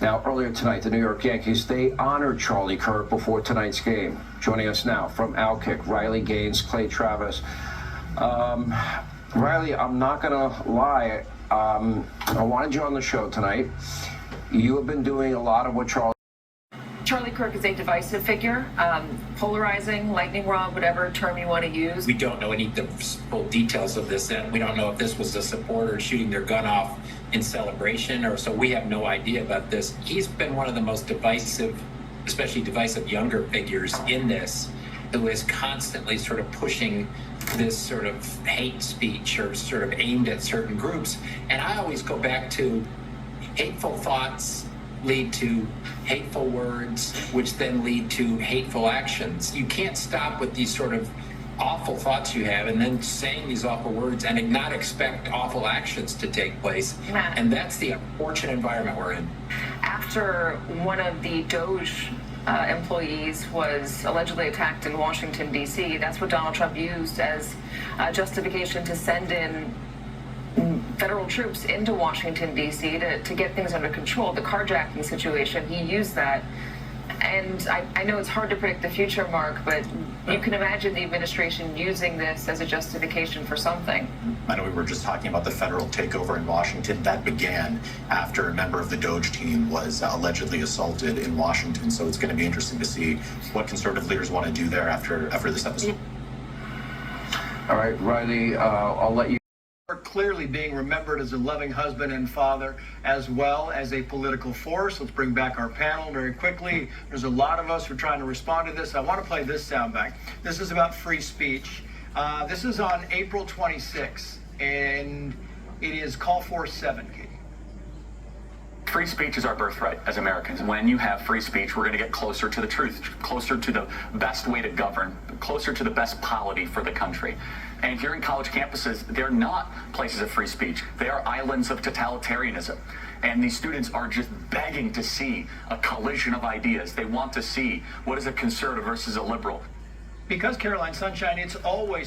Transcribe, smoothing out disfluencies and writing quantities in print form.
Now, earlier tonight, the New York Yankees, they honored Charlie Kirk before tonight's game. Joining us now from Outkick, Riley Gaines, Clay Travis. Riley, I'm not going to lie. I wanted you on the show tonight. You have been doing a lot of what Charlie Kirk is a divisive figure, polarizing, lightning rod, whatever term you want to use. We don't know any of the full details of this, and we don't know if this was a supporter shooting their gun off in celebration, or so we have no idea about this. He's been one of the most divisive, especially divisive younger figures in this, who is constantly sort of pushing this sort of hate speech or sort of aimed at certain groups. And I always go back to hateful thoughts lead to hateful words, which then lead to hateful actions. You can't stop with these sort of awful thoughts you have and then saying these awful words and not expect awful actions to take place. And that's the unfortunate environment we're in. After one of the Doge employees was allegedly attacked in Washington, D.C., that's what Donald Trump used as justification to send in federal troops into Washington, D.C. to get things under control. The carjacking situation, he used that. And I know it's hard to predict the future, Mark, but you can imagine the administration using this as a justification for something. I know we were just talking about the federal takeover in Washington. That began after a member of the Doge team was allegedly assaulted in Washington. So it's going to be interesting to see what conservative leaders want to do there after this episode. All right, Riley, I'll let you. Clearly being remembered as a loving husband and father, as well as a political force. Let's bring back our panel very quickly. There's a lot of us who are trying to respond to this. I want to play this soundbite. This is about free speech. This is on April 26th, and it is Call Force 7. Free speech is our birthright as Americans. When you have free speech, we're going to get closer to the truth, closer to the best way to govern, closer to the best polity for the country. And here in college campuses, they're not places of free speech. They are islands of totalitarianism. And these students are just begging to see a collision of ideas. They want to see what is a conservative versus a liberal. Because, Caroline Sunshine, it's always